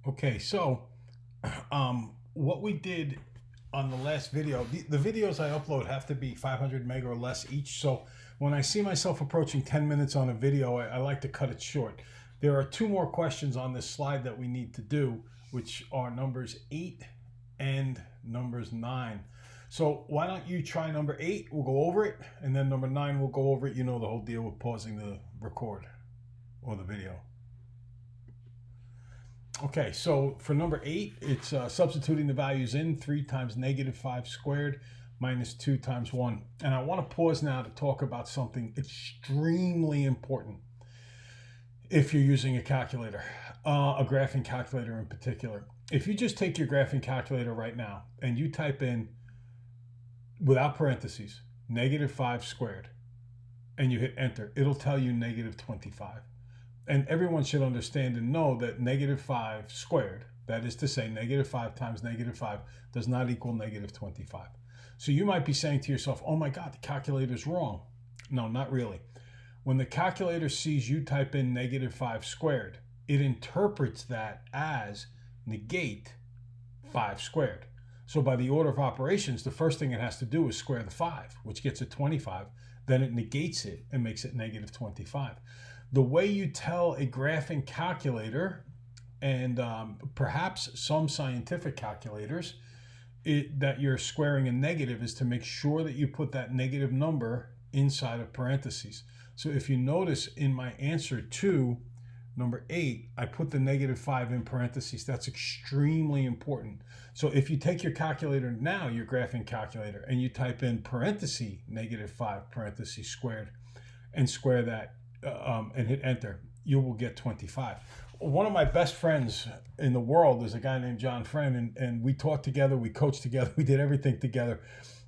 Okay, so what we did on the last video, the videos I upload have to be 500 meg or less each. So when I see myself approaching 10 minutes on a video, I like to cut it short. There are two more questions on this slide that we need to do, which are numbers 8 and numbers 9. So why don't you try number 8? We'll go over it, and then number 9, we'll go over it. You know the whole deal with pausing the record or the video. Okay, so for number 8, it's substituting the values in. 3 times negative 5 squared minus 2 times 1. And I want to pause now to talk about something extremely important if you're using a calculator, a graphing calculator in particular. If you just take your graphing calculator right now and you type in, without parentheses, negative 5 squared, and you hit enter, it'll tell you negative 25. And everyone should understand and know that negative 5 squared, that is to say negative 5 times negative 5, does not equal negative 25. So you might be saying to yourself, oh my God, the calculator's wrong. No, not really. When the calculator sees you type in negative 5 squared, it interprets that as negate 5 squared. So by the order of operations, the first thing it has to do is square the 5, which gets it 25. Then it negates it and makes it negative 25. The way you tell a graphing calculator, and perhaps some scientific calculators, that you're squaring a negative is to make sure that you put that negative number inside of parentheses. So if you notice in my answer to number 8, I put the negative 5 in parentheses. That's extremely important. So if you take your calculator now, your graphing calculator, and you type in parenthesis negative 5 parentheses squared and square that, and hit enter, you will get 25. One of my best friends in the world is a guy named John Friend, and we taught together, we coached together, we did everything together.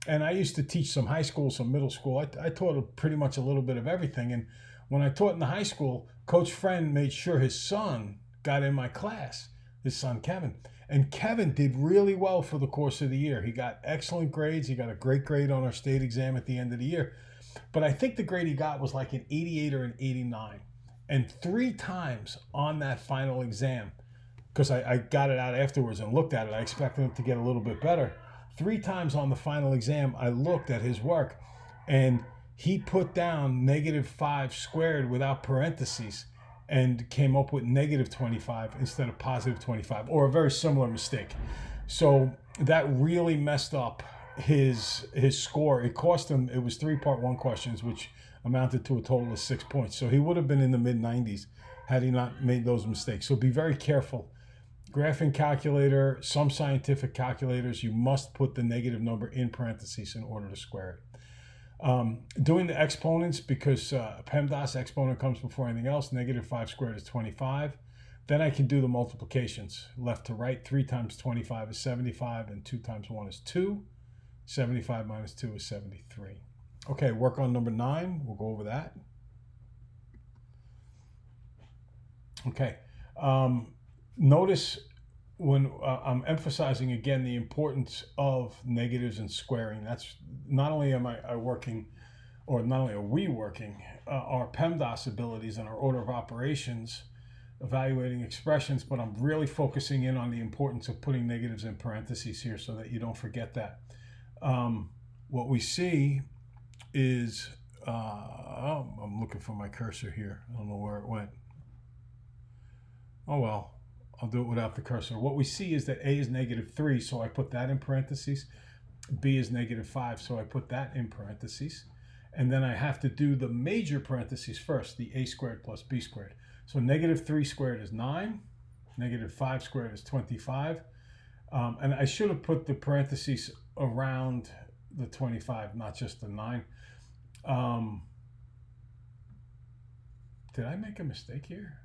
And I used to teach some high school, some middle school. I taught pretty much a little bit of everything. And when I taught in the high school, Coach Friend made sure his son got in my class, his son Kevin. And Kevin did really well for the course of the year. He got excellent grades. He got a great grade on our state exam at the end of the year. But I think the grade he got was like an 88 or an 89. And 3 times on that final exam, because I got it out afterwards and looked at it, I expected him to get a little bit better. 3 times on the final exam, I looked at his work, and he put down negative 5 squared without parentheses and came up with negative 25 instead of positive 25, or a very similar mistake. So that really messed up his score. It cost him, it was 3 part 1 questions, which amounted to a total of 6 points. So he would have been in the mid 90s had he not made those mistakes. So be very careful. Graphing calculator, some scientific calculators, you must put the negative number in parentheses in order to square it. Doing the exponents, because PEMDAS exponent comes before anything else, negative 5 squared is 25. Then I can do the multiplications, left to right. 3 times 25 is 75, and 2 times 1 is 2. 75 minus 2 is 73. Okay, work on number 9. We'll go over that. Okay. Notice when I'm emphasizing again the importance of negatives and squaring. That's not only am I working, or not only are we working, our PEMDAS abilities and our order of operations, evaluating expressions, but I'm really focusing in on the importance of putting negatives in parentheses here so that you don't forget that. What we see is, I'm looking for my cursor here. I don't know where it went. Oh well, I'll do it without the cursor. What we see is that A is negative 3, so I put that in parentheses. B is negative 5, so I put that in parentheses. And then I have to do the major parentheses first, the A squared plus B squared. So negative 3 squared is 9. Negative 5 squared is 25. And I should have put the parentheses around the 25, not just the 9. Did I make a mistake here?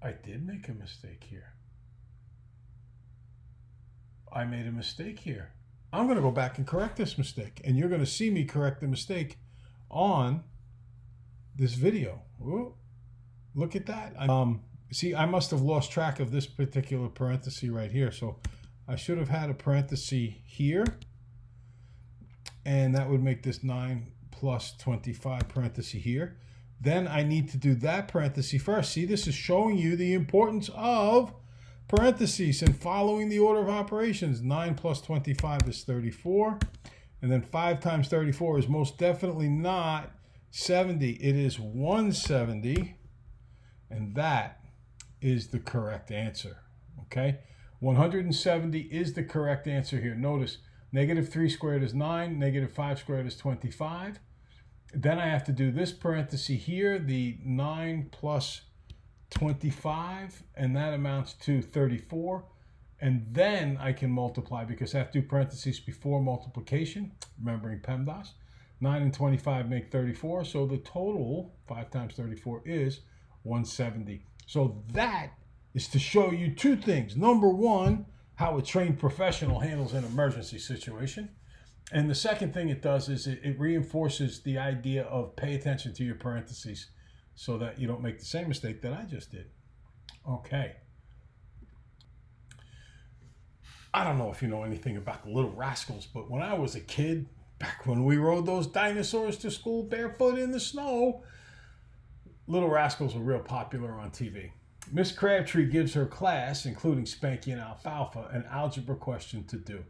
I did make a mistake here. I made a mistake here. I'm going to go back and correct this mistake, and you're going to see me correct the mistake on this video. Ooh, look at that. See, I must have lost track of this particular parenthesis right here. So I should have had a parenthesis here, and that would make this 9 plus 25 parenthesis here. Then I need to do that parenthesis first. See, this is showing you the importance of parentheses and following the order of operations. 9 plus 25 is 34. And then 5 times 34 is most definitely not 70. It is 170. And that is the correct answer. Okay? 170 is the correct answer here. Notice, negative 3 squared is 9. Negative 5 squared is 25. Then I have to do this parenthesis here, the 9 plus 25, and that amounts to 34. And then I can multiply because I have to do parentheses before multiplication, remembering PEMDAS. 9 and 25 make 34, so the total, 5 times 34, is 170. So that is to show you two things. Number one, how a trained professional handles an emergency situation. And the second thing it does is it reinforces the idea of pay attention to your parentheses so that you don't make the same mistake that I just did. Okay. I don't know if you know anything about the Little Rascals, but when I was a kid, back when we rode those dinosaurs to school barefoot in the snow, Little Rascals were real popular on TV. Miss Crabtree gives her class, including Spanky and Alfalfa, an algebra question to do.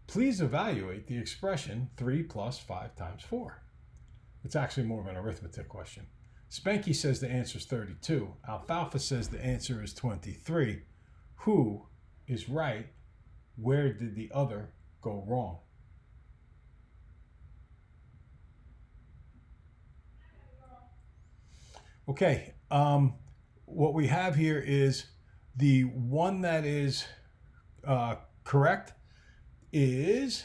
Please evaluate the expression 3 plus 5 times 4. It's actually more of an arithmetic question. Spanky says the answer is 32. Alfalfa says the answer is 23. Who is right? Where did the other go wrong? Okay, what we have here is the one that is correct is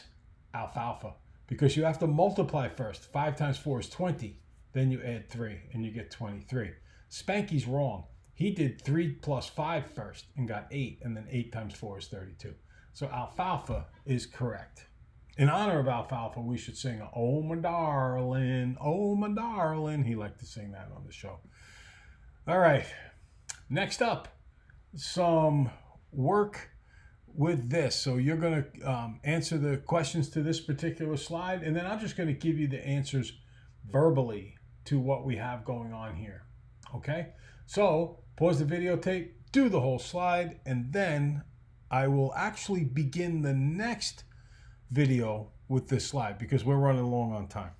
alfalfa, because you have to multiply first. 5 times 4 is 20. Then you add 3 and you get 23. Spanky's wrong. He did 3 plus 5 first and got 8, and then 8 times 4 is 32. So alfalfa is correct. In honor of alfalfa, we should sing, "Oh my darling, oh my darling." He liked to sing that on the show. All right, next up, some work with this. So you're going to answer the questions to this particular slide, and then I'm just going to give you the answers verbally to what we have going on here. Okay, so pause the videotape, do the whole slide, and then I will actually begin the next video with this slide because we're running long on time.